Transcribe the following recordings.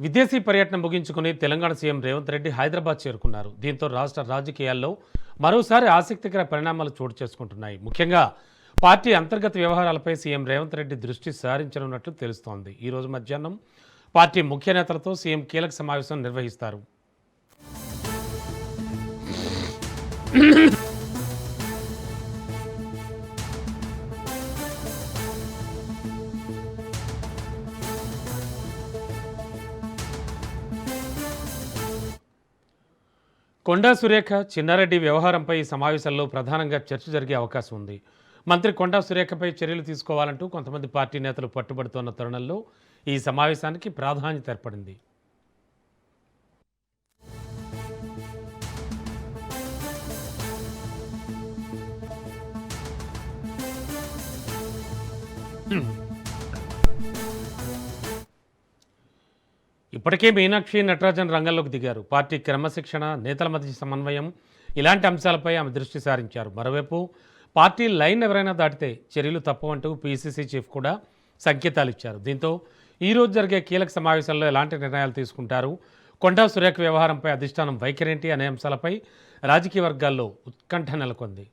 విదేశీ పర్యటన ముగించుకుని తెలంగాణ సీఎం రేవంత్ రెడ్డి హైదరాబాద్ చేరుకున్నారు. దీంతో రాష్ట్ర రాజకీయాల్లో మరోసారి ఆసక్తికర పరిణామాలు చోటు చేసుకుంటున్నాయి. ముఖ్యంగా పార్టీ అంతర్గత వ్యవహారాలపై సీఎం రేవంత్ రెడ్డి దృష్టి సారించనున్నట్లు తెలుస్తోంది. ఈ రోజు మధ్యాహ్నం పార్టీ ముఖ్య నేతలతో సీఎం కీలక సమావేశం నిర్వహిస్తారు. కొండా సురేఖ చిన్నారెడ్డి వ్యవహారంపై ఈ సమావేశంలో ప్రధానంగా చర్చ జరిగే అవకాశం ఉంది. మంత్రి కొండా సురేఖపై చర్యలు తీసుకోవాలంటూ కొంతమంది పార్టీ నేతలు పట్టుబడుతోన్న తరుణంలో ఈ సమావేశానికి ప్రాధాన్యత ఏర్పడింది. ఇప్పటికే మీనాక్షి నటరాజన్ రంగంలోకి దిగారు. పార్టీ క్రమశిక్షణ, నేతల మధ్య సమన్వయం ఇలాంటి అంశాలపై ఆమె దృష్టి సారించారు. మరోవైపు పార్టీ లైన్ ఎవరైనా దాటితే చర్యలు తప్పవంటూ పీసీసీ చీఫ్ కూడా సంకేతాలు ఇచ్చారు. దీంతో ఈరోజు జరిగే కీలక సమావేశంలో ఎలాంటి నిర్ణయాలు తీసుకుంటారు, కొండా సురేఖ వ్యవహారంపై అధిష్టానం వైఖరేంటి అనే అంశాలపై రాజకీయ వర్గాల్లో ఉత్కంఠ నెలకొంది.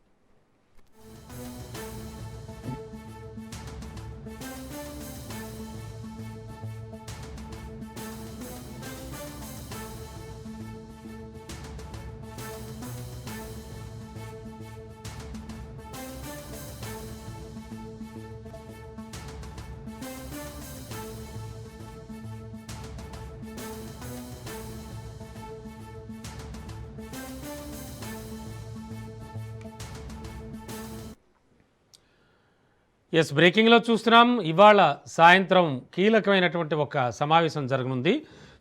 బ్రేకింగ్లో చూస్తున్నాం. ఇవాళ సాయంత్రం కీలకమైనటువంటి ఒక సమావేశం జరగనుంది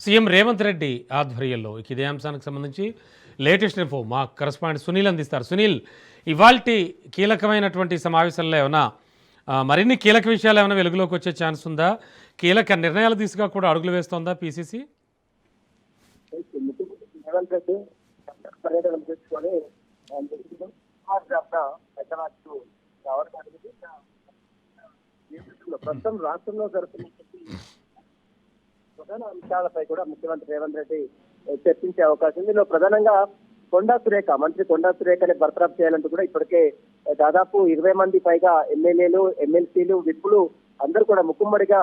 సీఎం రేవంత్ రెడ్డి ఆధ్వర్యంలో. ఇదే అంశానికి సంబంధించి లేటెస్ట్ ఇన్ఫో మా కరెస్పాండెంట్ సునీల్ అందిస్తారు. సునీల్, ఇవాల్టి కీలకమైనటువంటి సమావేశంలో ఏమైనా మరిన్ని కీలక విషయాలు ఏమైనా వెలుగులోకి వచ్చే ఛాన్స్ ఉందా? కీలక నిర్ణయాల దిశగా కూడా అడుగులు వేస్తోందా పీసీసీ? ప్రస్తుతం రాష్ట్రంలో జరుగుతున్నటువంటి ప్రధాన అంశాలపై కూడా ముఖ్యమంత్రి రేవంత్ రెడ్డి చర్చించే అవకాశం ఉంది. ఇందులో ప్రధానంగా కొండా సురేఖ, మంత్రి కొండా సురేఖని బర్తరఫ్ చేయాలంటూ కూడా ఇప్పటికే దాదాపు 20 మంది పైగా ఎమ్మెల్యేలు, ఎమ్మెల్సీలు, విప్పులు అందరూ కూడా ముక్కుమ్మడిగా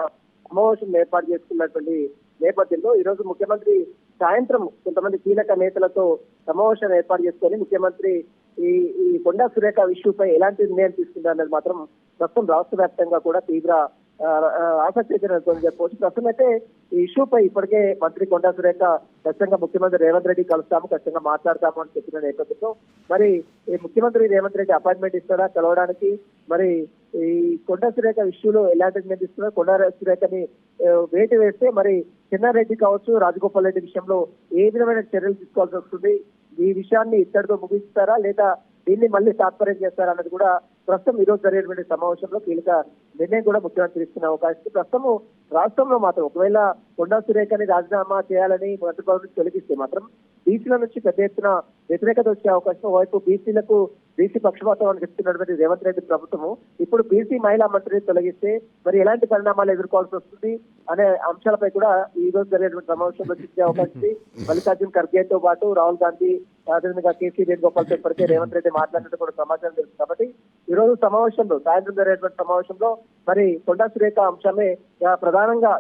సమావేశం ఏర్పాటు చేసుకున్నటువంటి నేపథ్యంలో ఈ రోజు ముఖ్యమంత్రి సాయంత్రం కొంతమంది కీలక నేతలతో సమావేశం ఏర్పాటు చేసుకొని ముఖ్యమంత్రి ఈ కొండా సురేఖ ఇష్యూపై ఎలాంటి నిర్ణయం తీసుకుంటారనేది మాత్రం ప్రస్తుతం రాష్ట్ర వ్యాప్తంగా కూడా తీవ్ర ఆసక్తి చెప్పవచ్చు. ప్రస్తుతం అయితే ఈ ఇష్యూపై ఇప్పటికే మంత్రి కొండా సురేఖ ఖచ్చితంగా ముఖ్యమంత్రి రేవంత్ రెడ్డి కలుస్తాము, ఖచ్చితంగా మాట్లాడతాము అని చెప్పిన నేపథ్యంలో మరి ఈ ముఖ్యమంత్రి రేవంత్ రెడ్డి అపాయింట్మెంట్ ఇస్తాడా కలవడానికి? మరి ఈ కొండా సురేఖ ఇష్యూలో ఎలాంటి నిర్ణయం తీసుకున్నారు? కొండా సురేఖని వేటు వేస్తే మరి చిన్నారెడ్డి కావచ్చు, రాజగోపాల్ రెడ్డి విషయంలో ఏ విధమైన చర్యలు తీసుకోవాల్సి వస్తుంది? ఈ విషయాన్ని ఇక్కడితో ముగిస్తారా లేదా దీన్ని మళ్ళీ తాత్పర్యం చేస్తారా అన్నది కూడా ప్రస్తుతం ఈ రోజు జరిగేటువంటి సమావేశంలో కీలక నిర్ణయం కూడా ముఖ్యమంత్రి తీసుకునే అవకాశం ఉంది. ప్రస్తుతం రాష్ట్రంలో మాత్రం ఒకవేళ కొండా సురేఖని రాజీనామా చేయాలని మంత్రి పదవి నుంచి తొలగిస్తే మాత్రం బీసీల నుంచి పెద్ద ఎత్తున వ్యతిరేకత వచ్చే అవకాశం. ఓవైపు బీసీలకు బీసీ పక్షపాతం అని చెప్తున్నటువంటి రేవంత్ రెడ్డి ప్రభుత్వము ఇప్పుడు బీసీ మహిళా మంత్రిని తొలగిస్తే మరి ఎలాంటి పరిణామాలు ఎదుర్కోవాల్సి వస్తుంది అనే అంశాలపై కూడా ఈ రోజు జరిగేటువంటి సమావేశంలో చర్చించే అవకాశం ఉంది. మల్లికార్జున్ ఖర్గేతో పాటు రాహుల్ గాంధీ, అదేవిధంగా కేసీ వేణుగోపాల్తో ఇప్పటికే రేవంత్ రెడ్డి మాట్లాడినట్టు కూడా సమాచారం తెలుసు. కాబట్టి ఈ రోజు సమావేశంలో సాయంత్రం జరిగేటువంటి సమావేశంలో మరి కొండా సురేఖ అంశమే ప్రధానంగా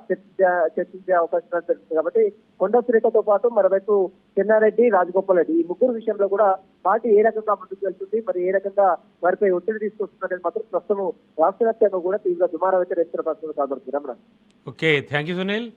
చర్చించే అవకాశం తెలుస్తుంది. కాబట్టి కొండా సురేఖతో పాటు మరోవైపు చెన్నారెడ్డి, రాజగోపాల్ రెడ్డి ఈ ముగ్గురు విషయంలో కూడా పార్టీ ఏ రకంగా ముందుకు వెళ్తుంది, మరి ఏ రకంగా వారిపై ఒత్తిడి తీసుకొస్తుంది అనేది మాత్రం ప్రస్తుతం రాష్ట్ర వ్యాప్తంగా కూడా తీవ్ర దుమారం అయితే రేస్తున్న పరిస్థితులు కనబడుతుంది. Okay, thank you Sunil.